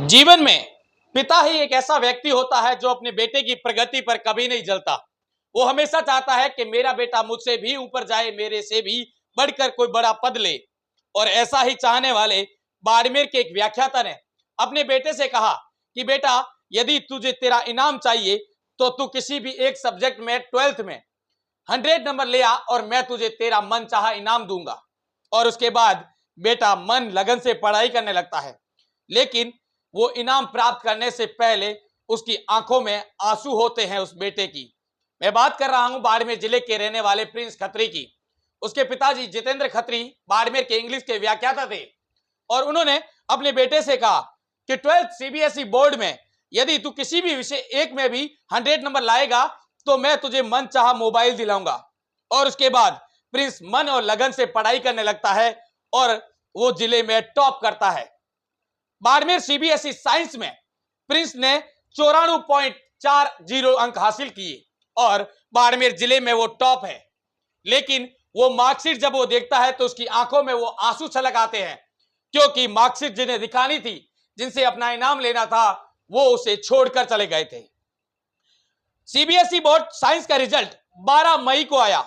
जीवन में पिता ही एक ऐसा व्यक्ति होता है जो अपने बेटे की प्रगति पर कभी नहीं जलता। वो हमेशा चाहता है कि मेरा बेटा मुझसे भी ऊपर जाए, मेरे से भी बढ़कर कोई बड़ा पद ले। और ऐसा ही चाहने वाले बाड़मेर के एक व्याख्याता ने अपने बेटे से कहा कि बेटा, यदि तुझे तेरा इनाम चाहिए तो तू किसी भी एक सब्जेक्ट में 12th में 100 नंबर ले आ और मैं तुझे तेरा मन चाहा इनाम दूंगा। और उसके बाद बेटा मन लगन से पढ़ाई करने लगता है, लेकिन वो इनाम प्राप्त करने से पहले उसकी आंखों में आंसू होते हैं उस बेटे की। मैं बात कर रहा हूं बाड़मेर जिले के रहने वाले प्रिंस खत्री की। उसके पिताजी जितेंद्र खत्री बाड़मेर के इंग्लिश के व्याख्याता थे और उन्होंने अपने बेटे से कहा कि 12th सीबीएसई बोर्ड में यदि तू किसी भी विषय एक में भी 100 नंबर लाएगा तो मैं तुझे मन चाहा मोबाइल दिलाऊंगा। और उसके बाद प्रिंस मन और लगन से पढ़ाई करने लगता है और वो जिले में टॉप करता है। बाड़मेर सीबीएसई साइंस में प्रिंस ने 94.40 अंक हासिल किए और बाड़मेर जिले में वो टॉप है। लेकिन वो मार्कशीट जब वो देखता है तो उसकी आंखों में वो आंसू छलक आते हैं, क्योंकि मार्कशीट जिन्हें दिखानी थी, जिनसे अपना इनाम लेना था, वो उसे छोड़कर चले गए थे। सीबीएसई बोर्ड साइंस का रिजल्ट 12 मई को आया,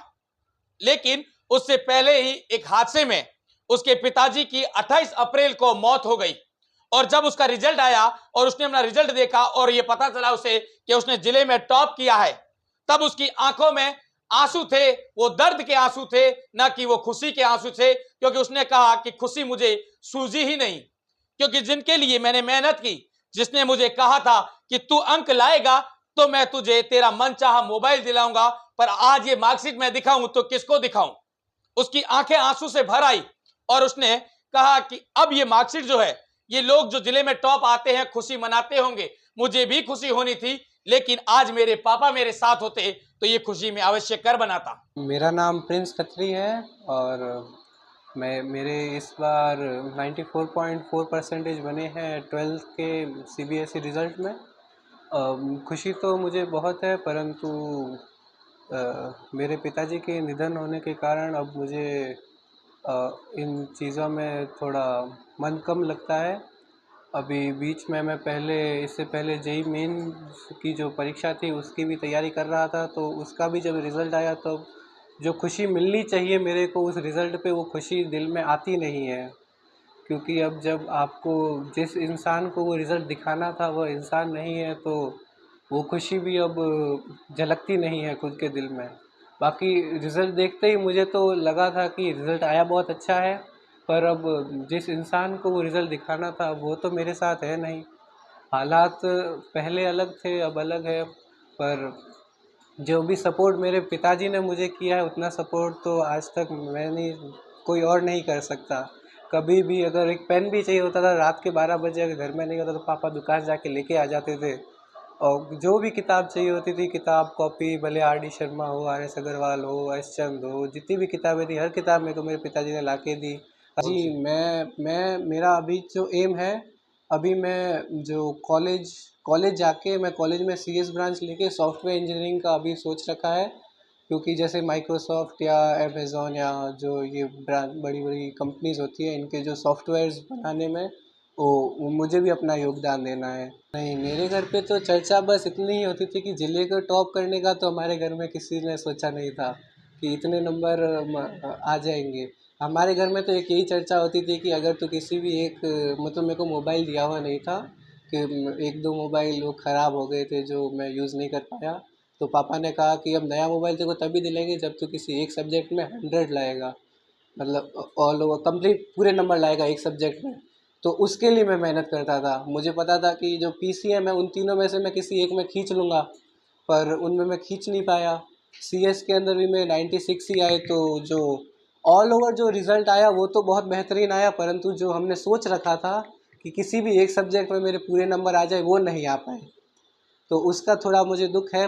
लेकिन उससे पहले ही एक हादसे में उसके पिताजी की 28 अप्रैल को मौत हो गई। और जब उसका रिजल्ट आया और उसने अपना रिजल्ट देखा और यह पता चला उसे कि उसने जिले में टॉप किया है, तब उसकी आंखों में आंसू थे। वो दर्द के आंसू थे, ना कि वो खुशी के आंसू थे, क्योंकि उसने कहा कि खुशी मुझे सूझी ही नहीं, क्योंकि जिनके लिए मैंने मेहनत की, जिसने मुझे कहा था कि तू अंक लाएगा तो मैं तुझे तेरा मनचाहा मोबाइल दिलाऊंगा, पर आज ये मार्कशीट मैं दिखाऊं तो किसको दिखाऊं। उसकी आंखें आंसू से भर आई और उसने कहा कि अब ये मार्कशीट जो है, ये लोग जो जिले में टॉप आते हैं खुशी मनाते होंगे, मुझे भी खुशी होनी थी, लेकिन आज मेरे पापा मेरे साथ होते तो ये खुशी में अवश्य कर बनाता। मेरा नाम प्रिंस खत्री है और मेरे इस बार 94.4% बने हैं 12th के सीबीएसई रिज़ल्ट में। खुशी तो मुझे बहुत है, परंतु मेरे पिताजी के निधन होने के कारण अब मुझे इन चीज़ों में थोड़ा मन कम लगता है। अभी बीच में मैं इससे पहले जेईई मेन की जो परीक्षा थी उसकी भी तैयारी कर रहा था, तो उसका भी जब रिज़ल्ट आया तो जो खुशी मिलनी चाहिए मेरे को उस रिज़ल्ट पे, वो खुशी दिल में आती नहीं है। क्योंकि अब जब आपको जिस इंसान को वो रिज़ल्ट दिखाना था वो इंसान नहीं है, तो वो खुशी भी अब झलकती नहीं है खुद के दिल में। बाकी रिज़ल्ट देखते ही मुझे तो लगा था कि रिज़ल्ट आया बहुत अच्छा है, पर अब जिस इंसान को वो रिज़ल्ट दिखाना था वो तो मेरे साथ है नहीं। हालात पहले अलग थे, अब अलग है, पर जो भी सपोर्ट मेरे पिताजी ने मुझे किया है उतना सपोर्ट तो आज तक मैंने कोई और नहीं कर सकता। कभी भी अगर एक पेन भी चाहिए होता था, रात के 12 बजे अगर घर में नहीं होता तो पापा दुकान जाके लेके आ जाते थे, और जो भी किताब चाहिए होती थी, किताब कॉपी, भले आर डी शर्मा हो, आर एस अग्रवाल हो, एस चंद हो, जितनी भी किताबें थी हर किताब मेरे को मेरे पिताजी ने ला के दी। जी, मैं मेरा अभी जो एम है, अभी मैं जो कॉलेज जाके मैं कॉलेज में सीएस ब्रांच लेके सॉफ्टवेयर इंजीनियरिंग का अभी सोच रखा है। क्योंकि जैसे माइक्रोसॉफ्ट या अमेज़न या जो ये बड़ी बड़ी कंपनीज होती है, इनके जो सॉफ्टवेयर्स बनाने में वो मुझे भी अपना योगदान देना है। नहीं, मेरे घर पे तो चर्चा बस इतनी ही होती थी कि ज़िले को टॉप करने का तो हमारे घर में किसी ने सोचा नहीं था कि इतने नंबर आ जाएंगे। हमारे घर में तो एक यही चर्चा होती थी कि अगर तो किसी भी एक, मतलब मेरे को मोबाइल दिया हुआ नहीं था, कि एक दो मोबाइल वो ख़राब हो गए थे जो मैं यूज़ नहीं कर पाया, तो पापा ने कहा कि अब नया मोबाइल तेरे को तभी दिलाएंगे जब तू किसी एक सब्जेक्ट में 100 लाएगा, मतलब ऑल ओवर कंप्लीट पूरे नंबर लाएगा एक सब्जेक्ट में। तो उसके लिए मैं मेहनत करता था। मुझे पता था कि जो पीसी है मैं उन तीनों में से मैं किसी एक में खींच लूँगा, पर उनमें मैं खींच नहीं पाया। सीएस के अंदर भी मैं 96 ही आए, तो जो ऑल ओवर जो रिज़ल्ट आया वो तो बहुत बेहतरीन आया, परंतु जो हमने सोच रखा था कि किसी भी एक सब्जेक्ट में मेरे पूरे नंबर आ जाए वो नहीं आ पाए, तो उसका थोड़ा मुझे दुख है।